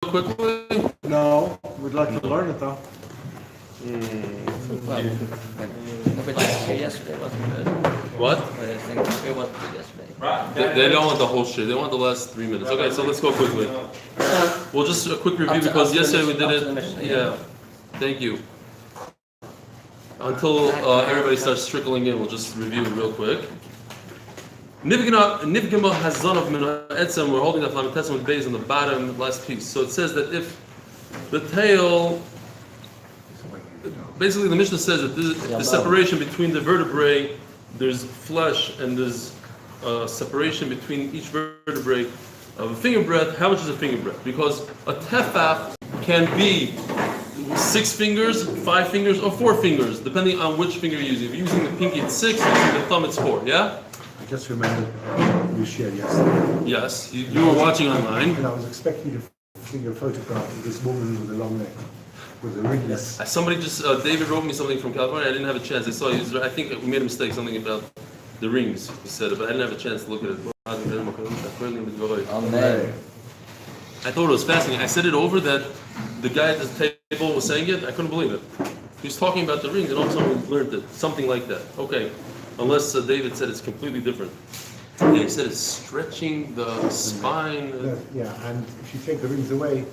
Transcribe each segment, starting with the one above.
quickly? No, we'd like to learn it though. But yesterday wasn't good. What? But I think it wasn't good yesterday. They don't want the whole shit. They want the last 3 minutes. Okay, so let's go quickly. Well, just a quick review because yesterday we did it. Yeah. Thank you. Until everybody starts trickling in, we'll just review it real quick. Nivgima has zon of mina etzem. We're holding the Flametesam base on the bottom last piece. So it says that if the tail, basically the Mishnah says that the separation between the vertebrae, there's flesh and there's separation between each vertebrae of a finger breadth. How much is a finger breadth? Because a tefach can be 6 fingers, 5 fingers, or 4 fingers, depending on which finger you're using. If you're using the pinky, it's 6. If you're using the thumb, it's 4. Yeah. I just remember you shared yesterday. Yes, you were watching online. And I was expecting you to see a photograph of this woman with a long neck, with a ringless. Somebody just, David wrote me something from California. I didn't have a chance. I think we made a mistake, something about the rings, he said, but I didn't have a chance to look at it. Amen. I thought it was fascinating. I said it over that the guy at the table was saying it. I couldn't believe it. He was talking about the rings, and all of a sudden we learned it. Something like that. Okay, unless David said it's completely different. Yeah, he said it's stretching the spine. Yeah, and if you take the rings away,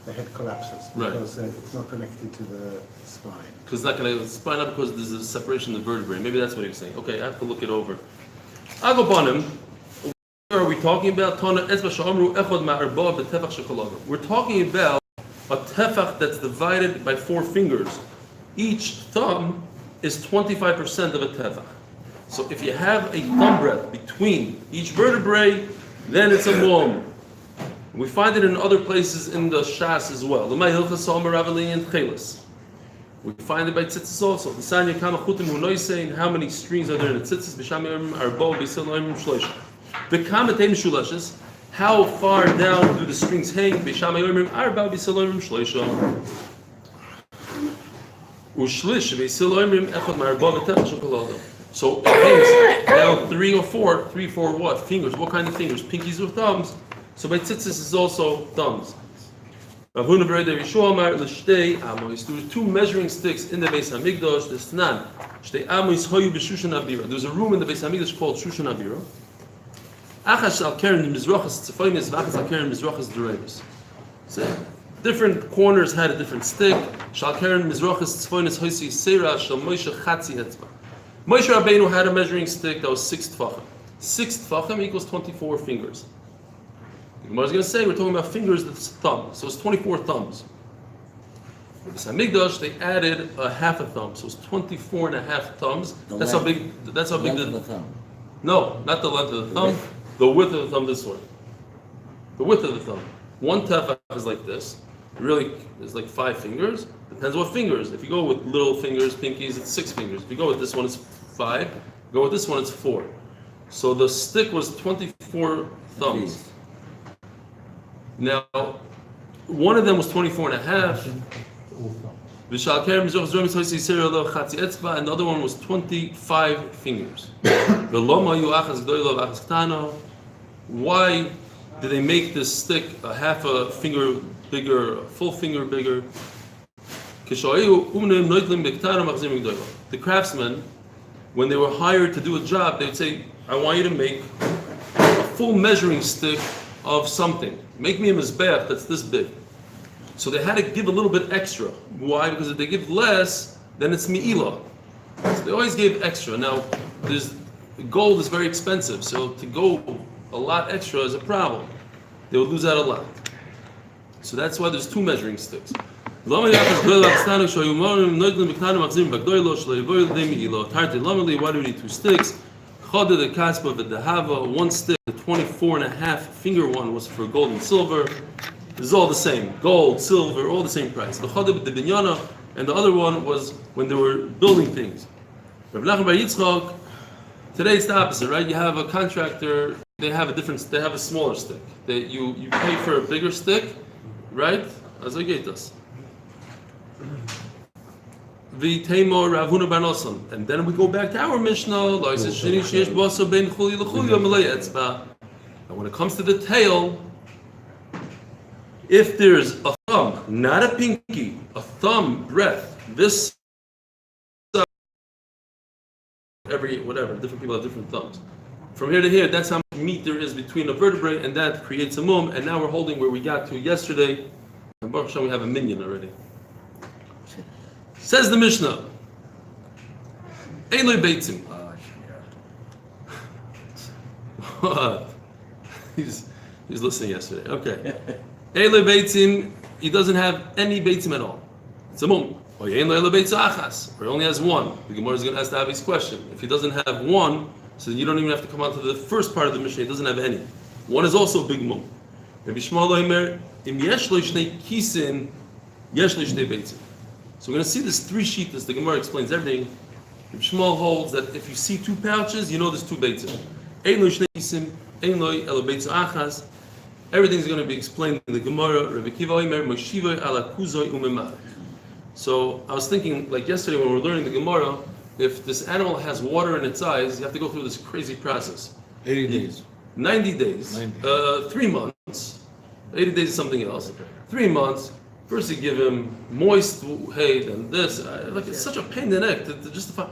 the head collapses because Right. it's not connected to the spine. Because it's not going to spine up because there's a separation of the vertebrae. Maybe that's what he was saying. Okay, I have to look it over. Agabanim. What are we talking about? We're talking about a tefach that's divided by 4 fingers. Each thumb is 25% of a tefach. So if you have a thumb breadth between each vertebrae, then it's a mom. We find it in other places in the Shas as well. We find it by tzitzis also. The Sanya Kama Chutim Hunoisein, how many strings are there in the tzitzis? B'Shamim Arbo B'Siloim Shlosh. The Kamatei Mishulashes, how far down do the strings hang? B'Shamim Arbo B'Siloim Shlosh. Ushlish B'Siloim Echad Marbo B'Tefach Shokolado. So it hangs down 3 or 4. 3, 4 what? Fingers. What kind of fingers? Pinkies or thumbs? So by tzitzis is also thumbs. There were 2 measuring sticks in the Beis Hamikdash. There's a room in the Beis Hamikdash called Shushan Abira. So different corners had a different stick. Moshe Rabbeinu had a measuring stick that was 6 tfachim. 6 tfachim equals 24 fingers. The Gemara is going to say we're talking about fingers that's thumb, so it's 24 thumbs. For the Hamikdash, they added a half a thumb, so it's 24 and a half thumbs. That's how big. That's how big the thumb. No, not the length of the thumb. The width of the thumb. This one. The width of the thumb. One tefach is like this. It really is like 5 fingers. Depends what fingers. If you go with little fingers, pinkies, it's 6 fingers. If you go with this one, it's 5. If you go with this one, it's 4. So the stick was 24 thumbs. Now, one of them was 24 and a half. And the other one was 25 fingers. Why did they make this stick a half a finger bigger, a full finger bigger? The craftsmen, when they were hired to do a job, they'd say, I want you to make a full measuring stick of something. Make me a mizbeach that's this big. So they had to give a little bit extra. Why? Because if they give less, then it's mi'ilah. So they always gave extra. Now, gold is very expensive, so to go a lot extra is a problem. They would lose out a lot. So that's why there's 2 measuring sticks. Why do we need 2 sticks? One stick, the 24 and a half finger one was for gold and silver. This is all the same. Gold, silver, all the same price. The Chodeb the Binyana, and the other one was when they were building things. Today it's the opposite, right? You have a contractor, they have a smaller stick. You pay for a bigger stick, right? As I get this. And then we go back to our Mishnah. And when it comes to the tail, If there's a thumb, not a pinky, a thumb breadth, this different people have different thumbs. From here to here, that's how much meat there is between a vertebrae, and that creates a mum. And now we're holding where we got to yesterday. And Baruch Hashem, we have a minion already. Says the Mishnah, Eli Beitzim. What? He's listening yesterday. Okay. Eli Beitzim, he doesn't have any Beitzim at all. It's a mum. Or he only has one. The Gemara is going to ask the obvious question. If he doesn't have one, so you don't even have to come on to the first part of the Mishnah. He doesn't have any. One is also a big mum. Rabbi Shmuel Omer, im yesh lo shnei kisin, yesh lo shnei beitzim. So we're going to see this three shittas. The Gemara explains everything. Rabbi Shmuel holds that if you see two pouches, you know there's two beitzim. Ein lo shnei kisim, ein lo elo beitz achas. Everything's going to be explained in the Gemara. Rabbi Kiva Omer, moshivoi ala kuzoi umemar. So I was thinking, like yesterday when we were learning the Gemara, if this animal has water in its eyes, you have to go through this crazy process. 80 days. 90 days. 3 months. 80 days is something else. 3 months. First you give him moist hay, then this. It's such a pain in the neck to justify.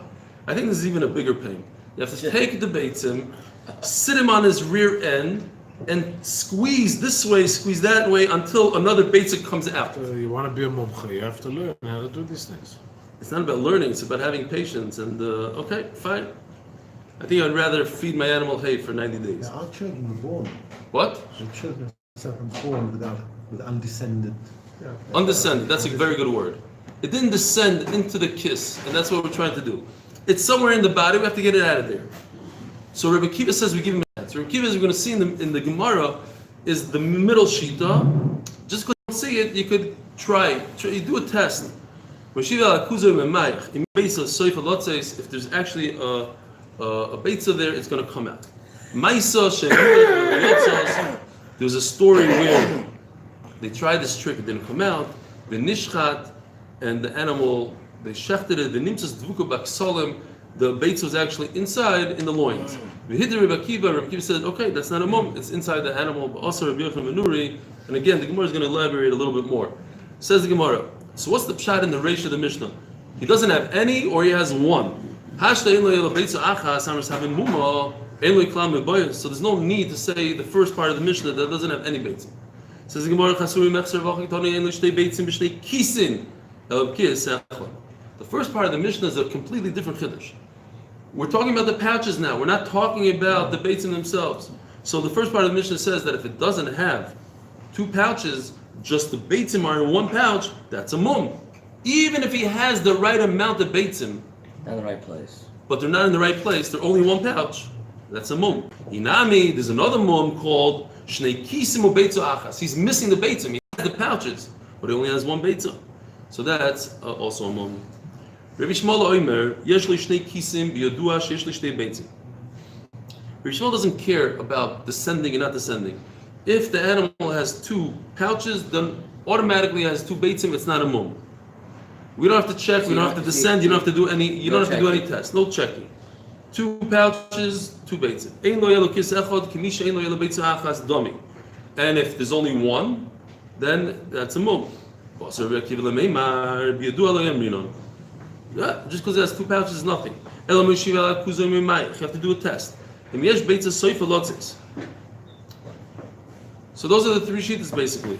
I think this is even a bigger pain. You have to take the beitzim, sit him on his rear end, and squeeze this way, squeeze that way until another beitzim comes out. You want to be a mumcha, you have to learn how to do these things. It's not about learning, it's about having patience. And okay, fine. I think I'd rather feed my animal hay for 90 days. Our children were born. What? Our children are born with undescended. Yeah. Undescended, that's a very good word. It didn't descend into the kiss, and that's what we're trying to do. It's somewhere in the body, we have to get it out of there. So Rabbi Kiva says we give him that. So Rabbi Kiva, as we're going to see in the Gemara, is the middle shita. Just because you don't see it, you could try. You do a test. If there's actually a beitza there, it's going to come out. There's a story where they tried this trick, it didn't come out. The nishchat and the animal, they shechted it. The nimtzas dvuka baksalim, the beitza was actually inside in the loins. We hit the Rabbi Kiva said, okay, that's not a mum, it's inside the animal. But also Rabbi Yochanan Menuri, and again, the Gemara is going to elaborate a little bit more. Says the Gemara. So what's the pshat in the Reish of the Mishnah? He doesn't have any, or he has one. So there's no need to say the first part of the Mishnah that doesn't have any beitzim. Says the Gemara, the first part of the Mishnah is a completely different chiddush. We're talking about the pouches now. We're not talking about the beitzim themselves. So the first part of the Mishnah says that if it doesn't have two pouches, just the beitzim are in one pouch, that's a mum. Even if he has the right amount of beitzim, Not in the right place. but they're not in the right place, they're only one pouch, that's a mum. Inami, there's another mum called shnei kisim u beitzo achas. He's missing the beitzim, he has the pouches, but he only has one beitzah. So that's also a mum. Rabbi Shmuel Omer, yesh li shnei kisim b'yodua sheyesh li shnei beitzim. Rabbi Shmuel doesn't care about descending and not descending. If the animal has two pouches, then automatically has two beitzim, it's not a mum. We don't have to check, we don't have to descend, you don't have to do any tests, no checking. Two pouches, two beitzim. Ein lo yelo kis echad, k'mi she'ein lo yelo beitzah achas domi. And if there's only one, then that's a mum. Yeah, just because it has two pouches is nothing. You have to do a test. So those are the three shittas basically.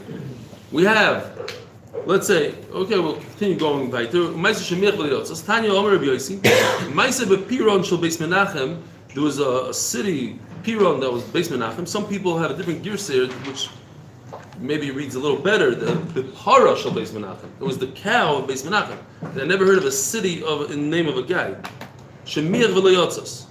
We have, let's say, okay, we'll continue going by. There was a city, Piron, that was Beis Menachem. Some people have a different girsir, which maybe reads a little better. The Bechoros of Beis Menachem. It was the cow of Beis Menachem. I never heard of a city in the name of a guy. Shemir v'leyotzos.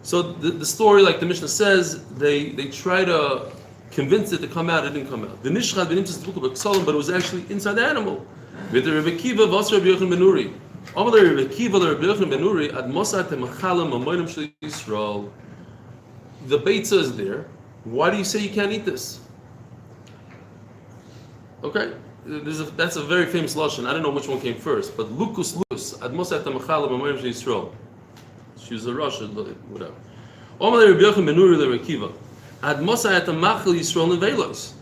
So the story, like the Mishnah says, they try to convince it to come out. It didn't come out. The nishchad b'nimtzas t'vuka b'ksalim, but it was actually inside the animal. With the Rebbe Kiva v'as Rabbi Yochanan ben Nuri. Amalei Rebbe Kiva Rabbi Yochanan ben Nuri ad mosat temachalam amoinim shel Yisrael. The beitzah is there. Why do you say you can't eat this? Okay, that's a very famous lashon. I don't know which one came first, but Lukus ad mosat temachalam amoinim shel Yisrael. She was a Russian, whatever. Amalei Rabbi Yochanan ben Nuri Rebbe Kiva ad mosat temachal Yisrael nevelos.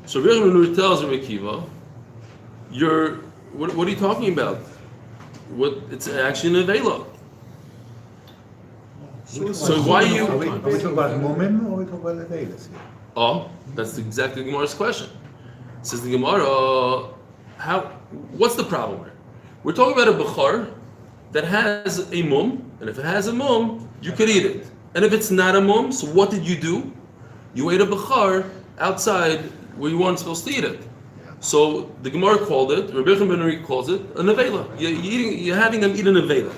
So Rabbi Yochanan tells Rabbi Akiva, what are you talking about? It's actually an avela. So why are you? Are we talking about mumim or are we talking about avelis here? Oh, that's exactly the Gemara's question. Says the Gemara, what's the problem here? We're talking about a bechor that has a mum, and if it has a mum, you could eat it. And if it's not a mum, so what did you do? You ate a bechor outside where you weren't supposed to eat it. So the Gemara called it, Rabbi Yochanan ben Nuri calls it a nevela. You're having them eat a nevela.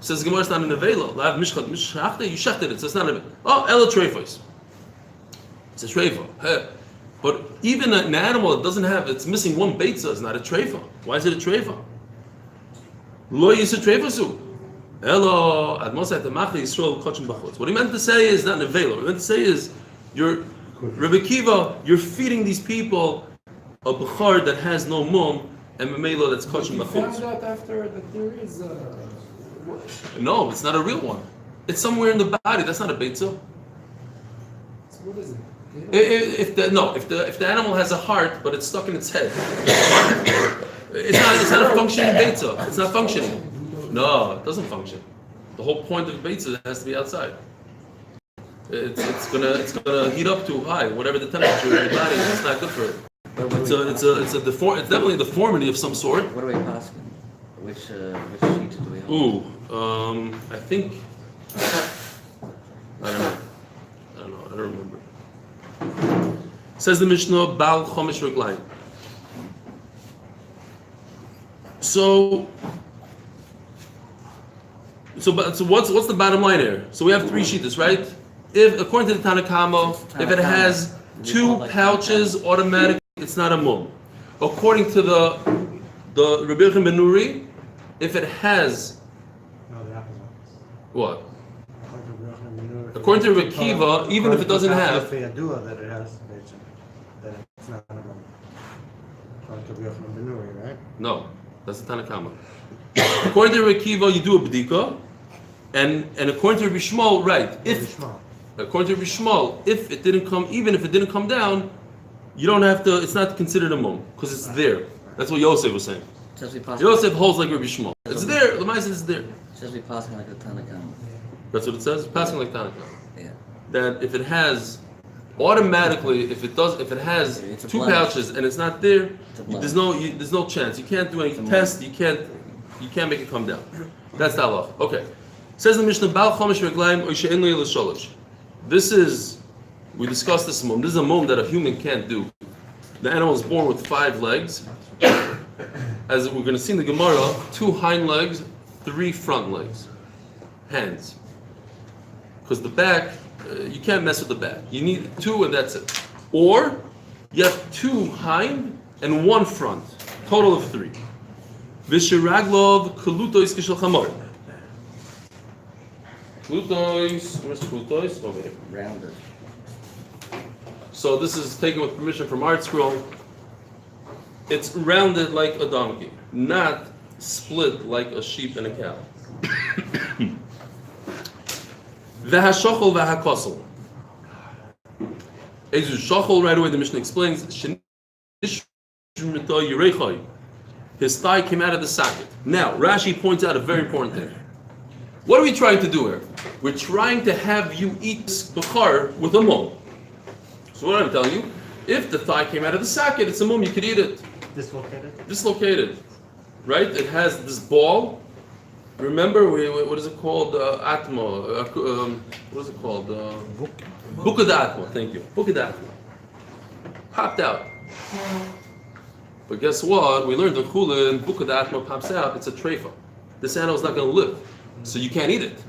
Says the Gemara, it's not a nevela. You shechted it, so it's not a nevela. Oh, ela treifos. It's a treifa. But even an animal that doesn't have, it's missing one beitza, is not a treifa. Why is it a treifa? Lo yis a treifa su. Elo admosat amachli Yisrael kochim bachutz. What he meant to say is not nevela. What he meant to say is, Rabbi Akiva, you're feeding these people a bechor that has no mum and memela that's kochim bachutz. You found out after that there is No, it's not a real one. It's somewhere in the body. That's not a beitza. So what is it? If the animal has a heart but it's stuck in its head, it's not a functioning beitza. It's not functioning. No, it doesn't function. The whole point of beitza has to be outside. It's gonna heat up too high, whatever the temperature in your body. It's not good for it. It's definitely a deformity of some sort. What are we passing? Which sheet do we have? I think I don't know. I don't remember. Says the Mishnah, Bal Chomesh Reglaim. So what's the bottom line here? So we have three sheetas, right? If according to the Tanakama, if it has two pouches, automatically it's not a mum. According to the Rabbi Yochanan ben Nuri, if it has what? According to Rabbi Akiva, even if it doesn't have, that it has, then it's not a mum. According to Rabbi Yochanan ben Nuri, right? no, that's the Tanakama. According to Rabbi Akiva, you do a bdika, and according to Rabbi Shmuel, right? According to Rabbi Shmuel, if it didn't come, even if it didn't come down, you don't have to. It's not considered a mum because it's there. That's what Yosef was saying. Yosef holds like Rabbi Shmuel. It's there. The Ma'aseh is there. It says we passing like a Tanakh. That's what it says. Passing like Tanakh. Yeah. That if it has, automatically, if it has It's a two blemish. pouches and it's not there, It's a blemish. there's no chance. You can't do any test. You can't make it come down. That's the halach. Okay. Says the Mishnah, Bal Chomesh Reglaim or She'en Lo Yelasholosh. This is, we discussed this mum. This is a mum that a human can't do. The animal is born with 5 legs. As we're going to see in the Gemara, 2 hind legs, 3 front legs, hands. Because the back, you can't mess with the back. You need 2 and that's it. Or you have 2 hind and 1 front, total of 3. V'shiraglov kalutois kishel chamor. Klutois, where's Klutois? Over here. Rounded. So this is taken with permission from Art Scroll. It's rounded like a donkey, not split like a sheep and a cow. V'hashachol v'hakosel. Ezu shachol, right away the Mishnah explains, his thigh came out of the socket. Now, Rashi points out a very important thing. What are we trying to do here? We're trying to have you eat bechar with a mum. So what I'm telling you, if the thigh came out of the socket, it's a mum, you could eat it. Dislocated. Right? It has this ball. Remember, what is it called? Atma. What is it called? Buka d'atma. Thank you. Buka d'atma. Popped out. But guess what? We learned in Chulin, Buka d'atma pops out. It's a treifa. This animal's not going to live. So you can't eat it.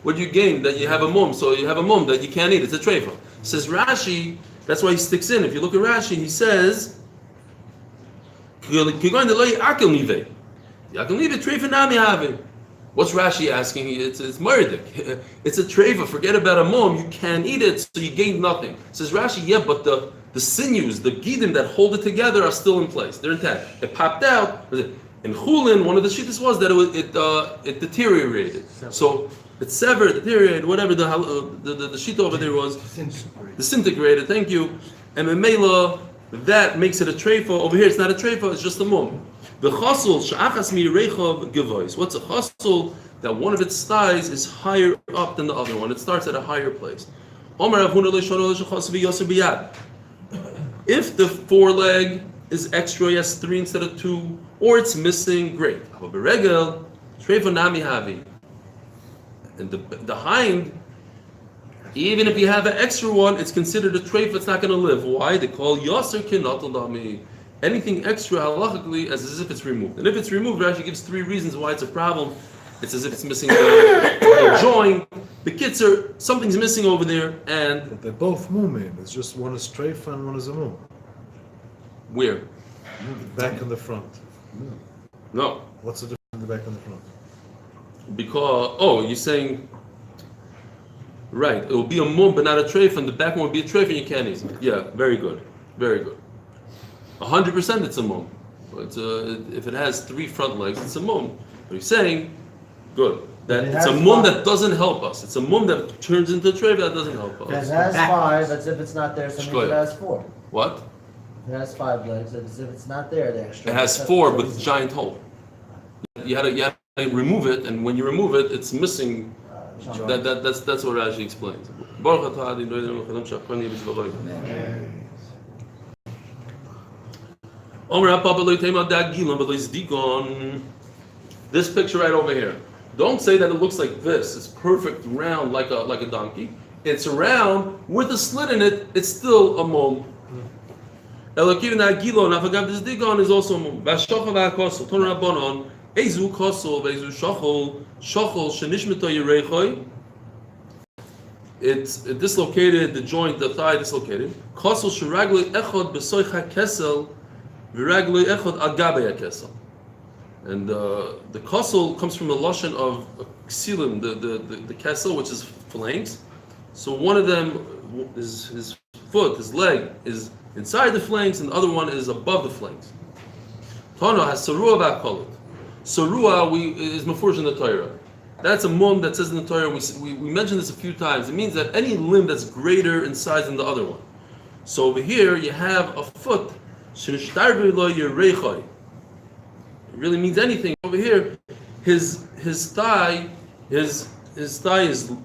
What do you gain? That you have a mum. So you have a mum that you can't eat. It's a treifa. Says Rashi, that's why he sticks in. If you look at Rashi, he says, what's Rashi asking? It's murdik. It's a treifa. Forget about a mum. You can't eat it, so you gain nothing. Says Rashi, yeah, but the sinews, the gidim that hold it together are still in place. They're intact. It popped out. In Chulin, one of the shittas was that it deteriorated. So it severed, deteriorated, whatever the shita over there was. Disintegrated. Thank you. And Memela, that makes it a treifa. Over here, it's not a treifa; it's just a mum. The chassul she'achas mi'reichav gevois. What's a chassul? That one of its thighs is higher up than the other one. It starts at a higher place. If the foreleg is extra, yes, 3 instead of 2, or it's missing, great. And the hind, even if you have an extra one, it's considered a treif. It's not going to live. Why? They call yaser kinataldami. Anything extra halachically as if it's removed. And if it's removed, Rashi gives 3 reasons why it's a problem. It's as if it's missing the joint. The kitzer, something's missing over there, and But they're both mumim. It's just one is treifa and one is a mum. where? Back and the front. No, What's the difference in the back and the front? because you're saying right. It will be a mum, but not a treif, and the back one will be a treif, and you can't eat it. Yeah, very good, very good. 100% it's a mum. It's if it has 3 front legs, it's a mum. But he's saying, good. That it's a mum that doesn't help us. It's a mum that turns into a treif that doesn't help If it us. has 5, that's if it's not there, so maybe it has 4. What? If it has 5 legs, that's if it's not there, the extra. It has 4, but it's a giant hole. You had to remove it, and when you remove it, it's missing. That's what Rashi explains. This picture right over here. Don't say that it looks like this. It's perfect round like a donkey. It's round with a slit in it. It's still a mum. Elokim nagilo nafagav this digon is also a mum. Vashochav hakosul ton rabbanon ezu kosul vezu shochol shenishmeto yireichoi. It dislocated the joint, the thigh dislocated. Kosul shiragli echod besoicha kesel viragli echod agabe kesel. And the kosul comes from the lashon of ksilim, the kesel, which is flanks. So one of them is his foot, his leg is inside the flanks, and the other one is above the flanks. Tana has sarua ba'kolit. Sarua is mafurish in the Torah. That's a mum that says in the Torah. We mentioned this a few times. It means that any limb that's greater in size than the other one. So over here you have a foot. Shenishtarbi lo yireichoi. It really means anything. Over here, his thigh is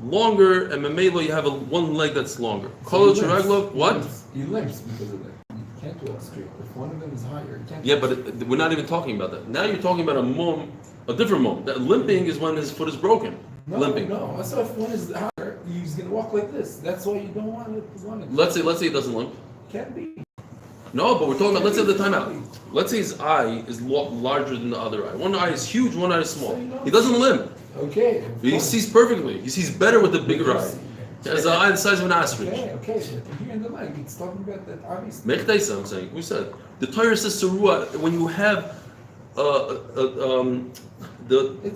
longer, and memelo you have one leg that's longer. Kol tzaraglov, what? He limps because of that. You can't walk straight. If one of them is higher, you can't. Yeah, but we're not even talking about that. Now you're talking about a different mum. That limping is when his foot is broken. Limping. No. So if one is higher, he's gonna walk like this. That's why you don't want it. Let's say it doesn't limp. Can't be. No, but we're talking about, let's say the timeout. Let's say his eye is larger than the other eye. One eye is huge, one eye is small. He doesn't limp. Okay. He sees perfectly. He sees better with the bigger eye. He has an eye the size of an ostrich. Okay. But here in the leg, it's talking about that obviously. Mechtaisa, I'm saying. We said the Torah says sarua when you have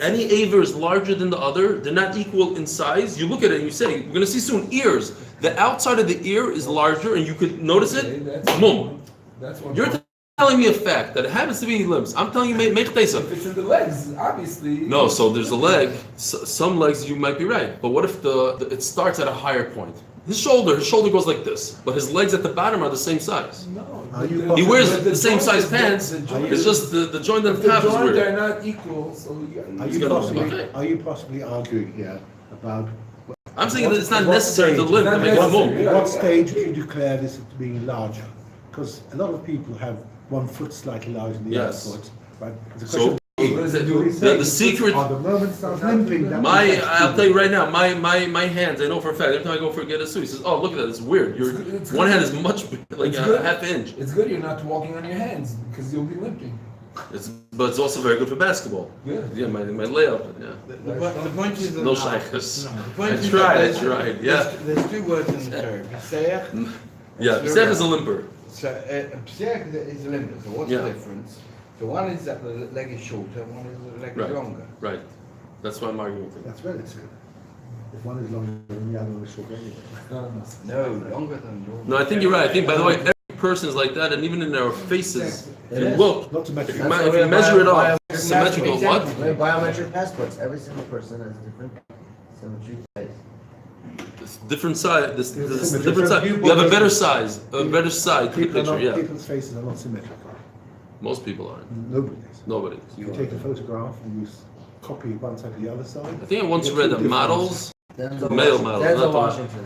any aver is larger than the other. They're not equal in size. You look at it and you say, we're going to see soon ears. The outside of the ear is larger, and you could notice it. Mum. That's one. You're telling me a fact that it happens to be limbs. I'm telling you, mechtaisa. If it's in the legs, obviously. No, so there's a leg. Some legs you might be right, but what if it starts at a higher point? His shoulder goes like this, but his legs at the bottom are the same size. No. He wears the same size pants. It's just the joint on The top is joint weird. are not equal, so Are you possibly arguing here about? I'm saying that it's not necessary to limp to make a Not mum. necessary. At what stage would you declare this to be larger? Because a lot of people have one foot slightly larger than the Yes. other foot. Right? It's a So question what does it do? the secret. of the moment it starts limping. that I'll affects tell you right now, my hands, I know for a fact, every time I go for get a suit, he says, oh, look at that, it's weird. It's One good. hand is much bigger, like It's a good. half inch. It's good you're not walking on your hands because you'll be limping. But it's also very good for basketball. Good. Yeah, my layup, yeah. The point is that No shaykhs. the I point is tried, that yeah. There's 2 words in the Torah. Pseach. Yeah, Pesach is a limper. So pseach is a limper. So what's Yeah. the difference? So one is that the leg is shorter, one is the leg Right. is longer. Right. That's why I'm arguing with it. That's relative. If one is longer than the other one is shorter anyway. No, longer than yours. No, I think you're right. I think, by the way, every person is like that, and even in our faces, if you is. look, Not to if mention. you measure it off, symmetrical, what? We have biometric passports. Every single person has different symmetry face. different side. This symmetry. different So side. people You have a better just- size, a better side to the picture. Yeah, People's faces are not symmetrical. most people aren't. Nobody is. Nobody. You take a photograph and you copy one side to the other side. I think I once You get read two that different- models, Denzel male Washington. models, Denzel not the, Washington.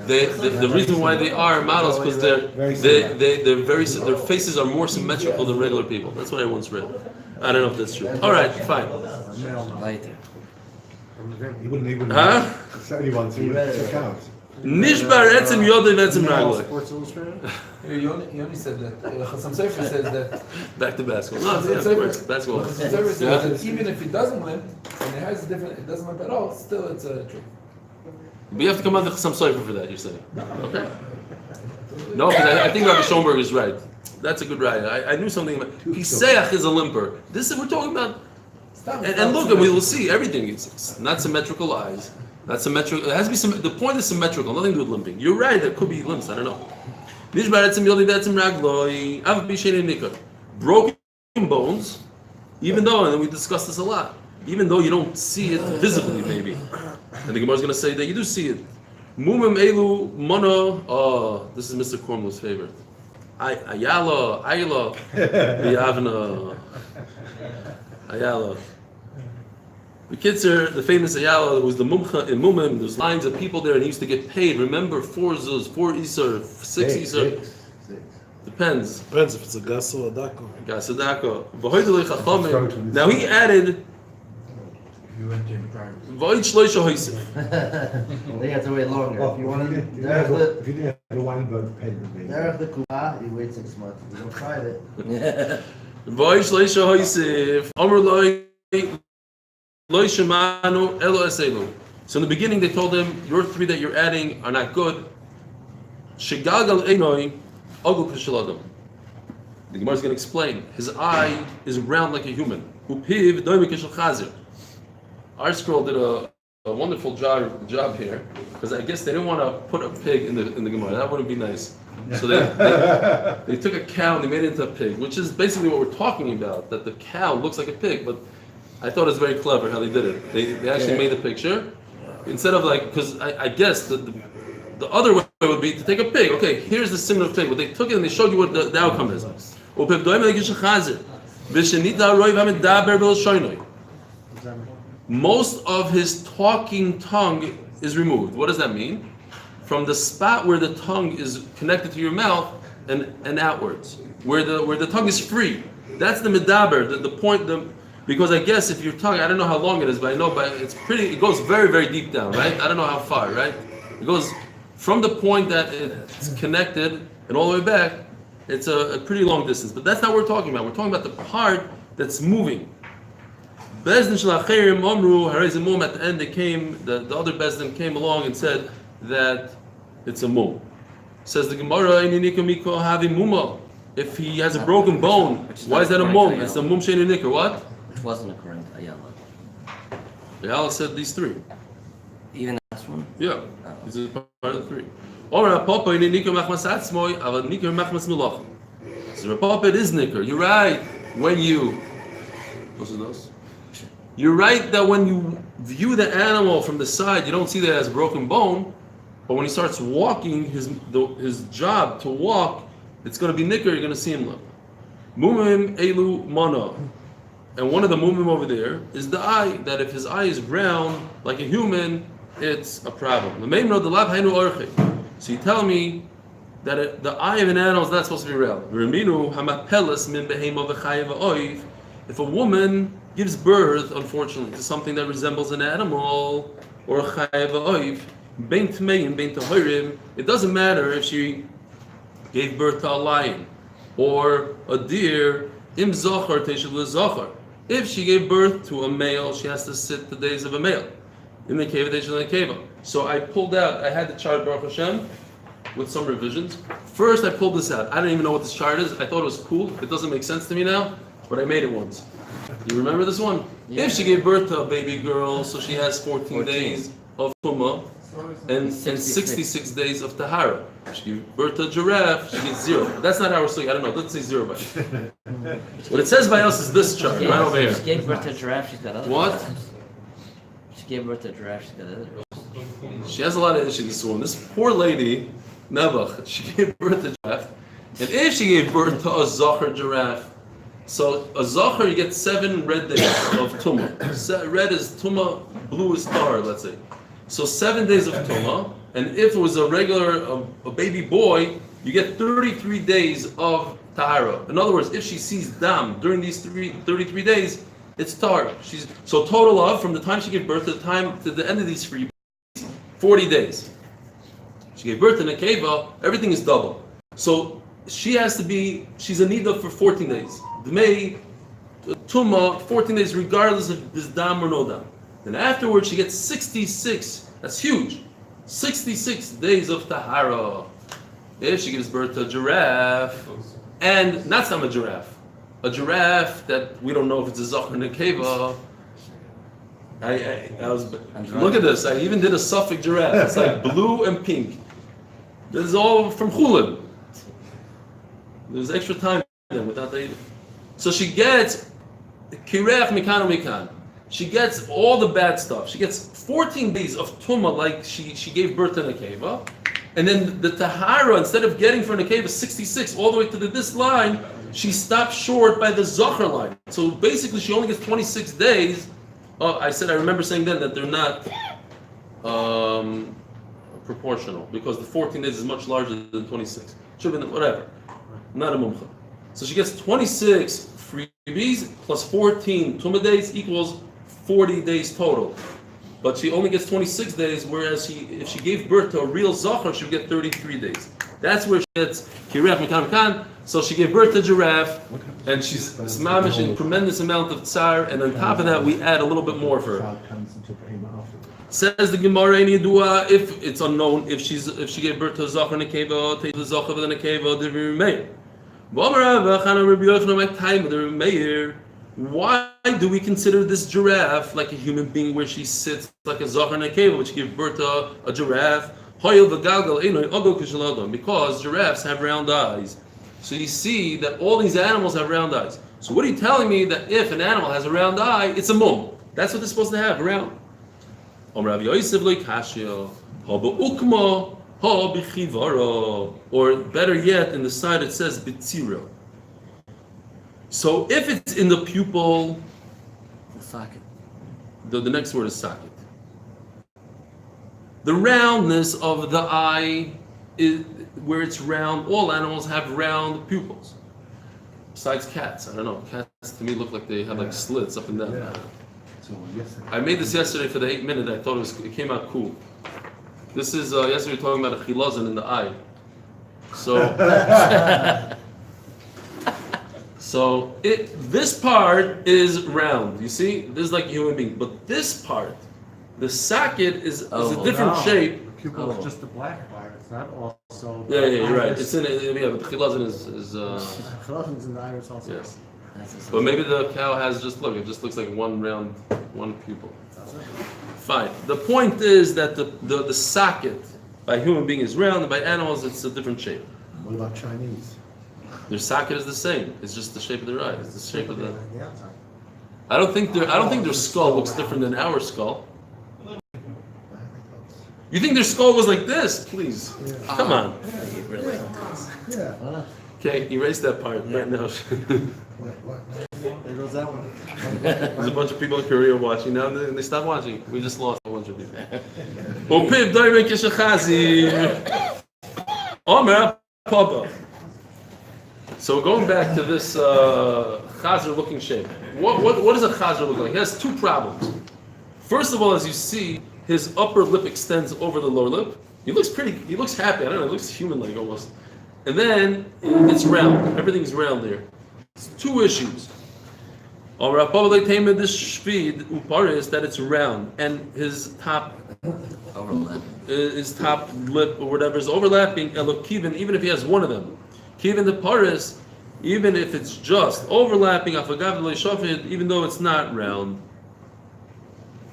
the reason why they are models because Very they're very their faces are more symmetrical than regular people. That's what I once read. I don't know if that's true. All right, fine. Weiter. He wouldn't Huh? It's the only one to check out. Nishbar etzem yodei etzem raglo. Sports Illustrated? Yoni said that. Chassam Sofer says that. Back to basketball. No, yeah, of course, basketball. Chassam Sofer says Yeah. that even if it doesn't limp, and it has a different, it doesn't limp at all, still it's a trick. But you have to come under some cipher for that. You're saying, okay? No, because I think Rabbi Schoenberg is right. That's a good raya. I knew something about Piseach is a limper. This is we're talking about. And look, and we will see everything. It's not symmetrical eyes. Not symmetrical. It has to be the point is symmetrical. Nothing to do with limping. You're right. There could be limps. I don't know. Broken bones. Even though, and we discussed this a lot. Even though you don't see it visibly, maybe. And the Gemara is going to say that you do see it. Mumim elu mono. Oh, this is Mr. Cornwall's favorite. Ayala, Yavna, Ayala. The kids are the famous Ayala was the Mumcha in Mumim. There's lines of people there, and he used to get paid. Remember, 4 zuz, 4 isar, 6 isar. Depends. Depends if it's a gaso or dako. Gasadako. Now he added. You went to private. Void shloisha hoisif. They have to wait longer. If you want to, if you didn't have the Weinberg pen with me. Derech the Kuba, you wait 6 months. You don't try it. Void shloisha hoisif. Amr loy shemanu elo eselu. So in the beginning they told him, your 3 that you're adding are not good. Shegagal einoi agul k'shaladam. The Gemara is going to explain. His eye is round like a human. Upiv doimi k'shel chazir. Our scroll did a wonderful job here because I guess they didn't want to put a pig in the Gemara. That wouldn't be nice. So they took a cow and they made it into a pig, which is basically what we're talking about. That the cow looks like a pig, but I thought it was very clever how they did it. They actually made the picture instead of like because I guess the other way would be to take a pig. Okay, here's the symbol of pig, but they took it and they showed you what the outcome is. Most of his talking tongue is removed. What does that mean? From the spot where the tongue is connected to your mouth and outwards, where the tongue is free. That's the medaber, the point. Because I guess if your tongue, I don't know how long it is, but I know, but it goes very, very deep down, right? I don't know how far, right? It goes from the point that it's connected and all the way back. It's a pretty long distance, but that's not what we're talking about. We're talking about the part that's moving. Bezdin Shlacherim Omru Harizimum. At the end, the other Bezdin came along and said that it's a mum. Says the Gemara, if he has a broken bone, why is that a mum? It's a mum sheini nikah. What? Which wasn't according to Ayala. Ayala said these 3. Even the last one? Yeah, these are part of the 3. Or Papa in nikah machmas atzmoi, aber nikah machmas melach. So Papa, it is nikah. You're right. When you, those. You're right that when you view the animal from the side, you don't see that it has a broken bone. But when he starts walking, his job to walk, it's going to be nicker. You're going to see him look. Mumim elu mana, and one of the mumim over there is the eye. That if his eye is brown like a human, it's a problem. So you tell me that the eye of an animal is not supposed to be round. If a woman gives birth, unfortunately, to something that resembles an animal or a chayav ha'oiv, bein tmeim, bein tahirim, it doesn't matter if she gave birth to a lion or a deer, im zochar teshuv lezochar. If she gave birth to a male, she has to sit the days of a male. In the cave, teshuv lekeva. So I had the chart, Baruch Hashem, with some revisions. First, I pulled this out. I don't even know what this chart is. I thought it was cool. It doesn't make sense to me now, but I made it once. You remember this one? Yeah. If she gave birth to a baby girl, so she has 14 days of Tumah and 66 days of Tahara. If she gave birth to a giraffe, she gets 0. That's not our story. I don't know. It doesn't say 0 by it. What it says by us is this chart, right over here. She gave birth to a giraffe, she's got other. What? She gave birth to a giraffe, she's got other. She has a lot of issues, this woman. This poor lady, Nebuch, she gave birth to a giraffe. And if she gave birth to a Zachar giraffe, so a Zachar, you get 7 red days of Tumah. Red is Tumah, blue is Tar, let's say. So 7 days of Tumah. And if it was a regular, a baby boy, you get 33 days of Tahara. In other words, if she sees Dam during these 33 days, it's Tar. So total of, from the time she gave birth to the end of these 40 days. She gave birth to Nekeva, everything is double. So she's a Nida for 14 days. Dmei, Tumah, 14 days regardless if there's Dam or no Dam. Then afterwards she gets 66, that's huge. 66 days of Tahara. If she gives birth to a giraffe, and not some a giraffe that we don't know if it's a Zach or Nekeva. Look at this, I even did a Suffolk giraffe. It's like blue and pink. This is all from Chulin. There's extra time then without the. So she gets Kirech Mikan Mikan. She gets all the bad stuff. She gets 14 days of Tumah, like she gave birth to Nekeva. And then the Tahara, instead of getting for Nekeva 66 all the way to this line, she stopped short by the Zachar line. So basically she only gets 26 days. I remember saying then that they're not proportional, because the 14 days is much larger than 26. Should have been whatever. Not a mumcha. So she gets 26 freebies plus 14 Tumah days equals 40 days total. But she only gets 26 days, whereas if she gave birth to a real Zachar, she would get 33 days. That's where she gets Kirech Mikan Mikan. So she gave birth to a giraffe, and she's mamish in tremendous amount of tsar, and on top of that, we add a little bit more for her. Says the Gemara in Yidua, if it's unknown, if she gave birth to a Zachar Nekeva, to the Zachar of the Nekeva, the Meir. Why do we consider this giraffe like a human being, where she sits like a Zachar Nekeva, which gave birth to a giraffe? Because giraffes have round eyes. So you see that all these animals have round eyes. So what are you telling me, that if an animal has a round eye, it's a mum? That's what they're supposed to have, round. Or better yet, in the side it says bitzira. So if it's in the pupil, The socket. the next word is socket. The roundness of the eye is where it's round. All animals have round pupils. Besides cats, I don't know. Cats to me look like they have like slits up and down. Yeah. I made this yesterday for the 8 minute. I thought it came out cool. This is yesterday we were talking about a chilazon in the eye. So, this part is round. You see, this is like a human being, but this part, the socket is a different shape. The pupil is just the black part. It's not also. Yeah, you're right. It's in it. Yeah, but the chilazon is Chilazon's in the iris also. yes. But maybe the cow has it just looks like one pupil. Fine. The point is that the socket by human being is round, and by animals it's a different shape. What about Chinese? Their socket is the same. It's just the shape of their eye. It's the shape of the. The outside. I don't think their skull looks different than our skull. You think their skull was like this? Please, come on. Yeah. Okay, erase that part right now. There goes that one. There's a bunch of people in Korea watching now, and they stopped watching. We just lost a bunch of people. Opiv Dairek Yeshachazi. Omer Papa. So going back to this chazer-looking shape, what does a chazer look like? It has 2 problems. First of all, as you see, his upper lip extends over the lower lip. He looks happy. I don't know. He looks human-like almost. And then it's round. Everything's round there. It's 2 issues. That it's round, and his top lip or whatever is overlapping. Even if he has one of them, even the paris, even if it's just overlapping, even though it's not round.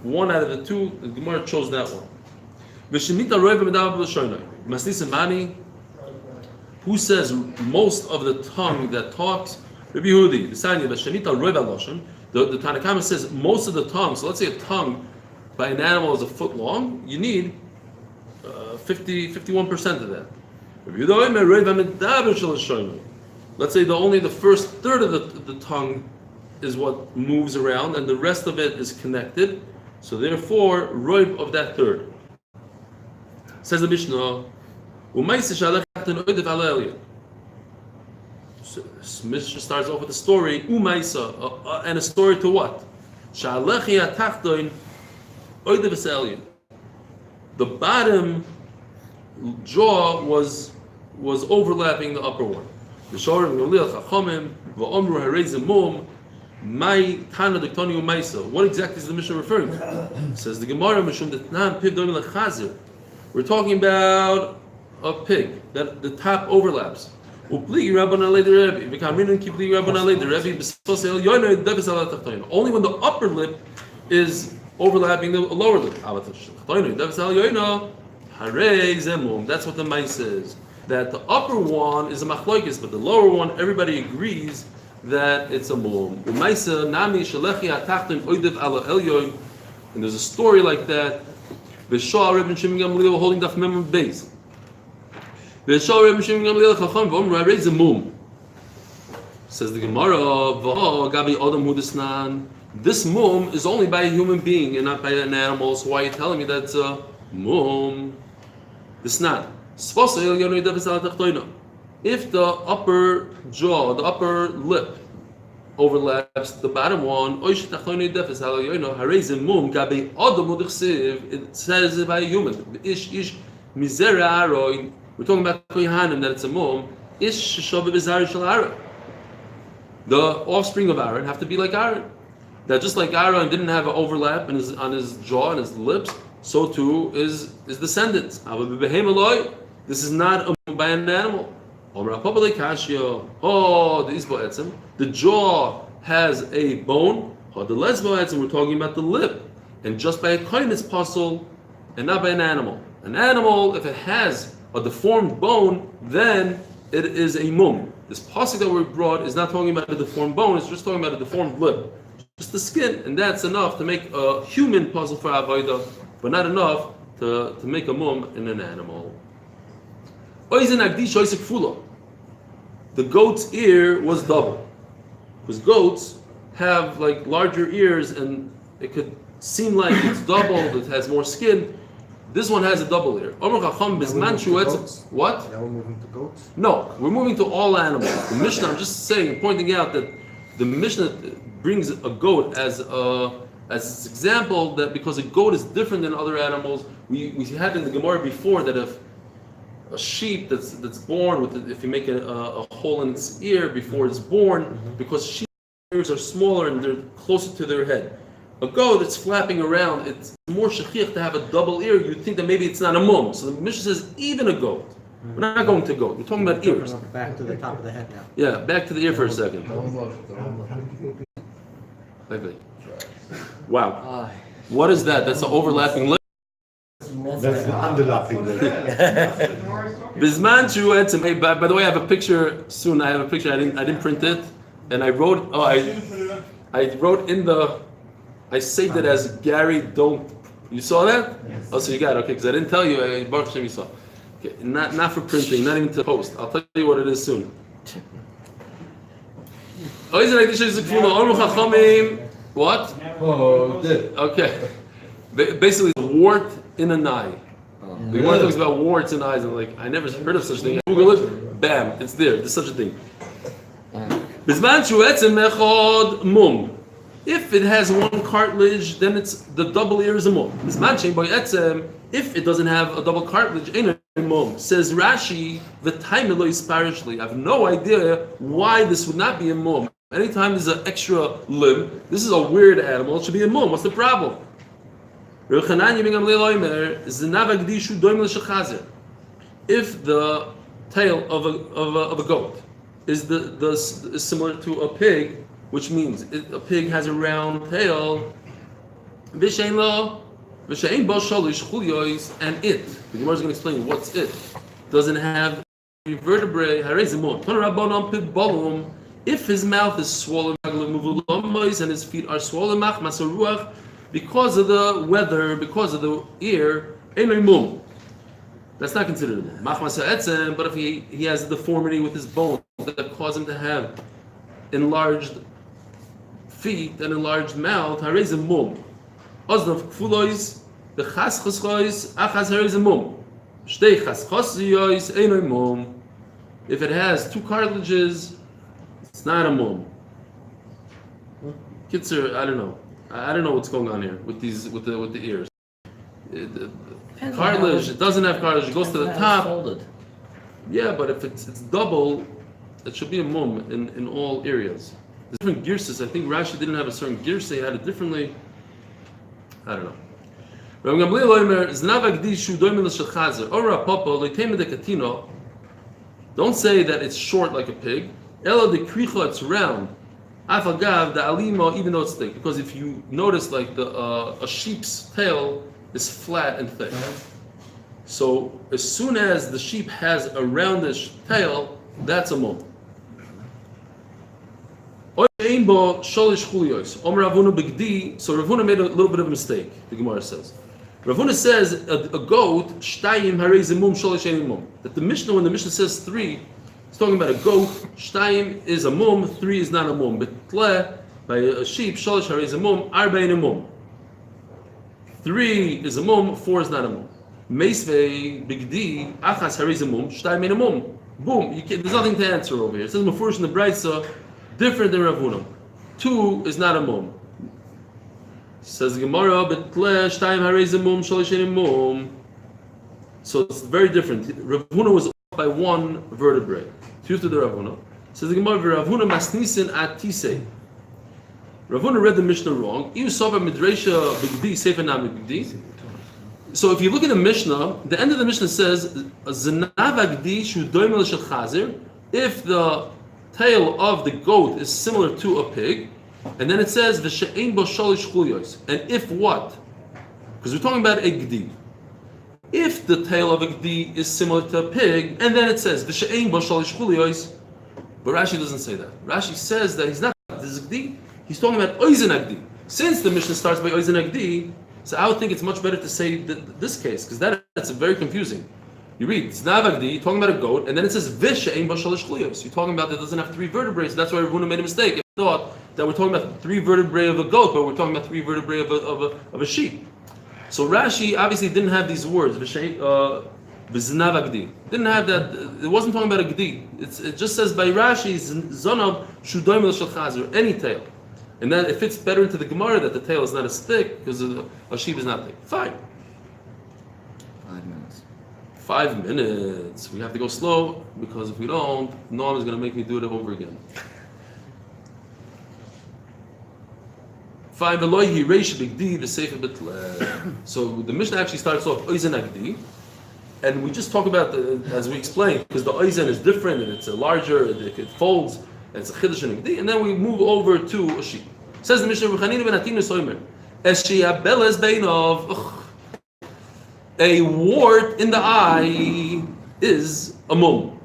One out of the 2, the Gemara chose that one. Who says most of the tongue that talks? Rabbi Yehudi, the Tanakama says most of the tongue. So let's say a tongue by an animal is a foot long, you need 51% of that. Let's say only the first third of the tongue is what moves around, and the rest of it is connected. So therefore, roib of that third. Says the Mishnah, Mishnah starts off with a story, and a story to what? The bottom jaw was overlapping the upper one. What exactly is the Mishnah referring to? Says the Gemara, we're talking about a pig that the top overlaps. Only when the upper lip is overlapping the lower lip. That's what the mice is. That the upper one is a machlokes, but the lower one, everybody agrees that it's a mum. And there's a story like that. V'shal Rebbe Shimon Gamliel holding Daf Mem Beis. V'shal Rebbe Shimon Gamliel Chacham v'Omer Harei ze mum. Says the Gemara, V'ho Gabi Adam Hu Desnan. This mum is only by a human being and not by an animal. So why are you telling me that's a mum? Desnan. If the upper jaw, the upper lip overlaps the bottom one, it says by a human. We're talking about Kohanim that it's a mum. The offspring of Aaron have to be like Aaron. That just like Aaron didn't have an overlap on his jaw and his lips, so too is descendants. This is not by an animal. The jaw has a bone. We're talking about the lip. And just by a kohen it's possible, and not by an animal. An animal, if it has a deformed bone, then it is a mum. This pasuk that we brought is not talking about a deformed bone, it's just talking about a deformed lip. Just the skin, and that's enough to make a human puzzle for Avodah, but not enough to make a mum in an animal. The goat's ear was double. Because goats have like larger ears and it could seem like it's doubled, it has more skin. This one has a double ear. What? Now we're moving to goats? No, we're moving to all animals. The Mishnah, I'm just saying, pointing out that the Mishnah brings a goat as an example that because a goat is different than other animals. We had in the Gemara before that if a sheep that's born with if you make a hole in its ear before it's born, because sheep ears are smaller and they're closer to their head. A goat that's flapping around, it's more shechich to have a double ear. You'd think that maybe it's not a mum. So the Mishnah says even a goat. We're not going to goat. We're talking about ears. Back to the top of the head now. Yeah, back to the ear for a second. Wow. What is that? That's an overlapping lip. That's the underlapping lip. Bisman shu etzem. Hey, by the way, I have a picture soon. I have a picture. I didn't print it, and I wrote. I wrote in the. I saved it as Gary. Don't. You saw that? Yes. Oh, so you got it. Okay, because I didn't tell you. Baruch Hashem, you saw. Okay, not for printing, not even to post. I'll tell you what it is soon. What? Okay. Basically, wart in an eye. The Gemara talks about warts in eyes, and I never heard of such a thing. Google it, bam, it's there. There's such a thing. If it has one cartilage, then it's the double ear is a mum. If it doesn't have a double cartilage, ain't a mum. Says Rashi, the time I have no idea why this would not be a mum. Anytime there's an extra limb, this is a weird animal, it should be a mum. What's the problem? If the tail of a goat is is similar to a pig, which means a pig has a round tail, and the Gemara is going to explain what's it. Doesn't have vertebrae. If his mouth is swollen and his feet are swollen, because of the weather, because of the ear, Einoi Mum. That's not considered a mum. Machmasa etzem, but if he has a deformity with his bone that causes him to have enlarged feet and enlarged mouth, harei ze mum. Oznav kfulois, bechaschoschois, achas harei ze mum. Shtei chaschosiois, einoi mum. If it has two cartilages, it's not a mum. Kitzer, I don't know. I don't know what's going on here with the ears. Cartilage, it doesn't have cartilage, it goes to the top. Folded. Yeah, but if it's double, it should be a mum in all areas. There's different girses. I think Rashi didn't have a certain girse, he had it differently. I don't know. Don't say that it's short like a pig. It's round. The alima, even though it's thick, because if you notice, like a sheep's tail is flat and thick. So as soon as the sheep has a roundish tail, that's a mum. So Ravuna made a little bit of a mistake. The Gemara says. Ravuna says a goat shtayim harei mum sholish ein mum. That the Mishnah, when the Mishnah says 3, it's talking about a goat. Shtayim is a mum, 3 is not a mum. But by a sheep, sholish harei mum, arba ein mum. 3 is a mum, 4 is not a mum. Meisvei bigdi achas harei mum, shtayim ein a mum. Boom. There's nothing to answer over here. It says Mefurish in the Brayso, different than Ravuna. 2 is not a mum. Says the Gemara, but shtayim harei mum, sholish ein mum. So it's very different. Ravuna was off by 1 vertebrae. Truth to the Ravuna. Says the Gemara, Ravuna masnisin at tisei. Ravuna read the Mishnah wrong. So if you look at the Mishnah, the end of the Mishnah says, if the tail of the goat is similar to a pig, and then it says, and if what? Because we're talking about a gdi. If the tail of a gdi is similar to a pig, and then it says, but Rashi doesn't say that. Rashi says that he's not this gdi. He's talking about oizen agdi. Since the Mishnah starts by oizen agdi, so I would think it's much better to say this case, because that's very confusing. You read znav agdi, talking about a goat, and then it says vish ein b'shalish kliyos. You're talking about that it doesn't have 3 vertebrae, so that's why Ravuna made a mistake. He thought that we're talking about 3 vertebrae of a goat, but we're talking about 3 vertebrae of a sheep. So Rashi obviously didn't have these words, v'znav agdi. Didn't have that. It wasn't talking about a gdi. It just says by Rashi zonav shudoim l'shel chazer, any tail. And then it fits better into the Gemara that the tail is not as thick because a sheep is not thick. Fine. 5 minutes. 5 minutes. We have to go slow because if we don't, Noam is going to make me do it over again. 5. So the Mishnah actually starts off oizen agdi, and we just talk about as we explained, because the oizen is different and it's a larger, it folds. It's a chiddush and and then we move over to a sheep. Says the Mishnah, a wart in the eye is a mum.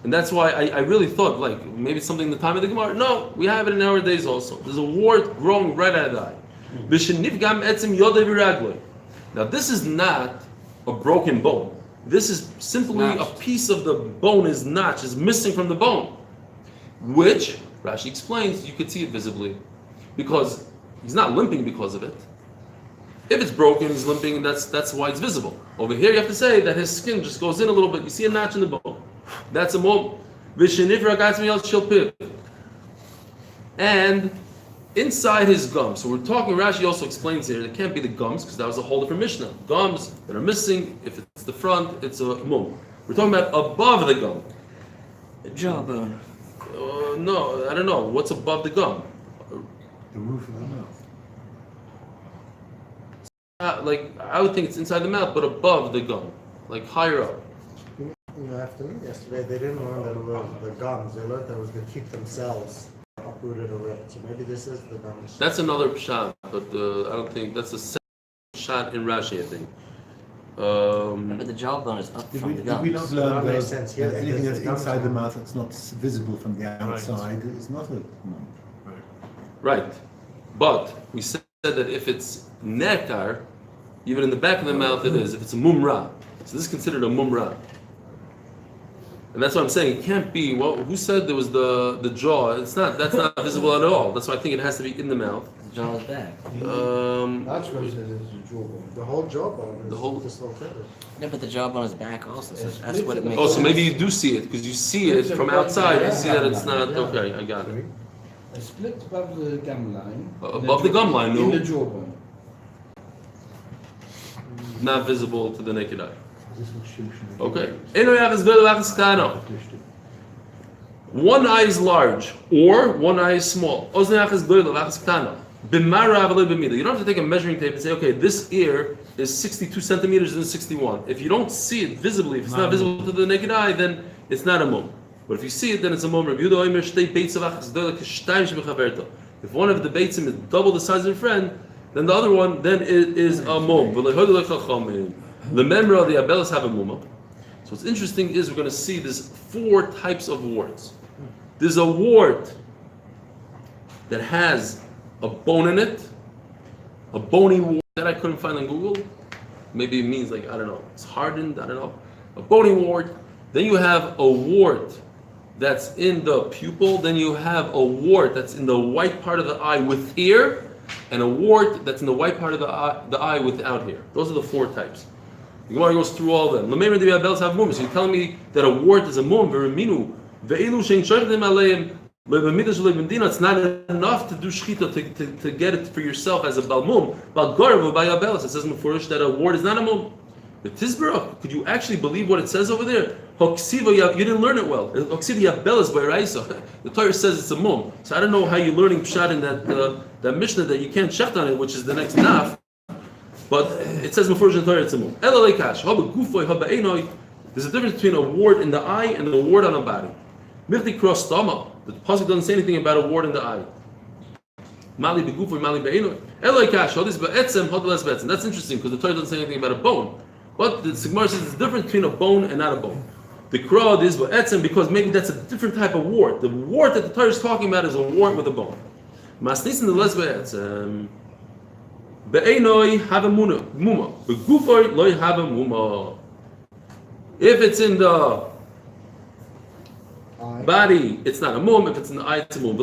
And that's why I really thought, like, maybe it's something in the time of the Gemara. No, we have it in our days also. There's a wart growing right out of the eye. Now, this is not a broken bone. This is simply a piece of the bone is notched, is missing from the bone. Which, Rashi explains, you could see it visibly. Because he's not limping because of it. If it's broken, he's limping, and that's why it's visible. Over here, you have to say that his skin just goes in a little bit. You see a notch in the bone. That's a mum. And inside his gums. So we're talking, Rashi also explains here, it can't be the gums, because that was a whole different Mishnah. Gums that are missing, if it's the front, it's a mum. We're talking about above the gum. Jawbone. No, I don't know. What's above the gum? The roof of the mouth. Like, I would think it's inside the mouth, but above the gum. Like, higher up. After yesterday, they didn't learn that it was the gums. They learned that it was going to keep themselves uprooted away. So maybe this is the gums. That's another shot, but I don't think that's a second shot in Rashi, I think. But the jawbone is up from the Did we not gums. learn That that makes sense. Yeah, anything the that's gums inside the are- mouth that's not visible from the outside is not a mum? Right. But we said said that if it's nectar, even in the back of the mouth it is. If it's a mumra, so this is considered a mumra. And that's what I'm saying. It can't be. Well, who said there was the jaw? It's not. That's not visible at all. That's why I think it has to be in the mouth. The jaw's back. That's what it says it's a jawbone. The whole jawbone is The whole- dislocated. Yeah, but the jawbone is back also. So that's what it makes. Oh, so maybe you do see it because you see it from outside. You see that it's not. Okay, I got it. A split above the gum line. Above the gum line, In no. the jawbone. Not visible to the naked eye. Okay. One eye is large or one eye is small. You don't have to take a measuring tape and say, okay, this ear is 62 centimeters and 61. If you don't see it visibly, if it's not visible to the naked eye, then it's not a mum. But if you see it, then it's a mum. If one of the beitzim is double the size of your friend, then the other one, then it is a mum. The member of the abelas have a mumma. So what's interesting is we're going to see there's 4 types of warts. There's a wart that has a bone in it, a bony wart that I couldn't find on Google. Maybe it means like, I don't know, it's hardened, I don't know. A bony wart. Then you have a wart that's in the pupil. Then you have a wart that's in the white part of the eye with hair, and a wart that's in the white part of the eye without hair. Those are the 4 types. The Gemara goes through all of them. So you're telling me that a wart is a mum, it's not enough to do shchita to get it for yourself as a balmum. It says mufurish that a wart is not a mum. The Tizbara, could you actually believe what it says over there? You didn't learn it well. The Torah says it's a mum. So I don't know how you're learning pshat in that Mishnah that you can't check on it, which is the next daf. But it says before the Torah it's a mum. There's a difference between a wart in the eye and a wart on a body. Mirti cross stama. The pasuk doesn't say anything about a wart in the eye. Mali begufo, mali be'enoi. Eloi kash. Hodis be'etzem, hodles be'etzem. That's interesting because the Torah doesn't say anything about a bone. But the Sigmar says it's different between a bone and not a bone. The crowd is be'etzem because maybe that's a different type of wart. The wart that the Torah is talking about is a wart with a bone. Masnis in the les be'etzem. Be'enoi have a muma. Begufo loy have a muma. If it's in the body, it's not a mum. If it's in the eye, it's a mum.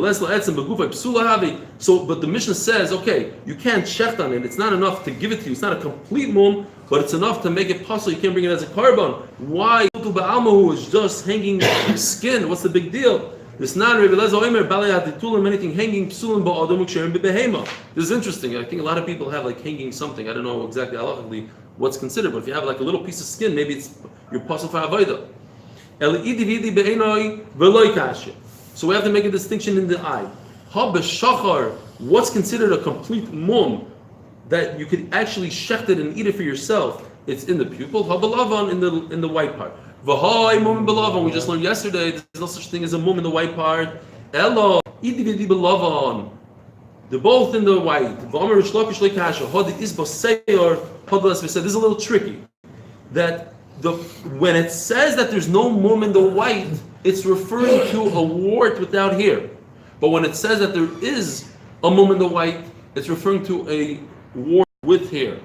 So, but the Mishnah says, okay, you can't check on it. It's not enough to give it to you. It's not a complete mum, but it's enough to make it possible. You can't bring it as a carbon. Why? Who is just hanging skin? What's the big deal? This anything hanging. This is interesting. I think a lot of people have like hanging something. I don't know exactly halachically what's considered, but if you have like a little piece of skin, maybe it's your puzzle for avodah. So we have to make a distinction in the eye. What's considered a complete mum that you could actually shecht it and eat it for yourself? It's in the pupil. In the white part. We just learned yesterday there's no such thing as a mum in the white part. They're both in the white. This is a little tricky. That when it says that there's no mum in the white, it's referring to a wart without hair. But when it says that there is a mum in the white, it's referring to a wart with hair.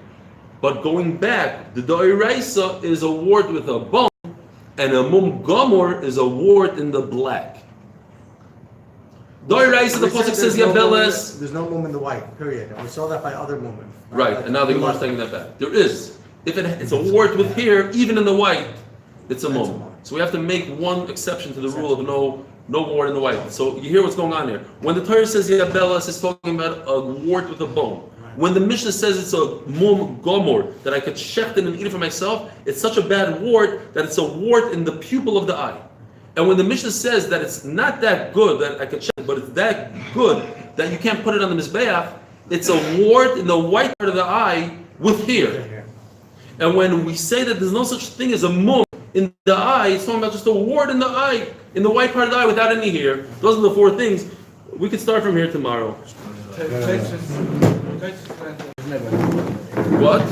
But going back, the doiraisa is a wart with a bone, and a mum gomor is a wart in the black. Doiraisa, the pasuk says yabeles. There's no mum in the white, period. And we saw that by other women. Right, and now the Gemara is taking that back. There is. If it's a wart with hair, even in the white, it's a mum. So we have to make one exception to the rule of no wart in the white. So you hear what's going on here. When the Torah says yabeles, it's talking about a wart with a bone. When the Mishnah says it's a mum gomor, that I could shecht it and eat it for myself, it's such a bad wart that it's a wart in the pupil of the eye. And when the Mishnah says that it's not that good that I could shecht, but it's that good that you can't put it on the mizbeach, it's a wart in the white part of the eye with hair. And when we say that there's no such thing as a mum in the eye, it's talking about just a wart in the eye, in the white part of the eye without any hair. Those are the 4 things. We could start from here tomorrow. What?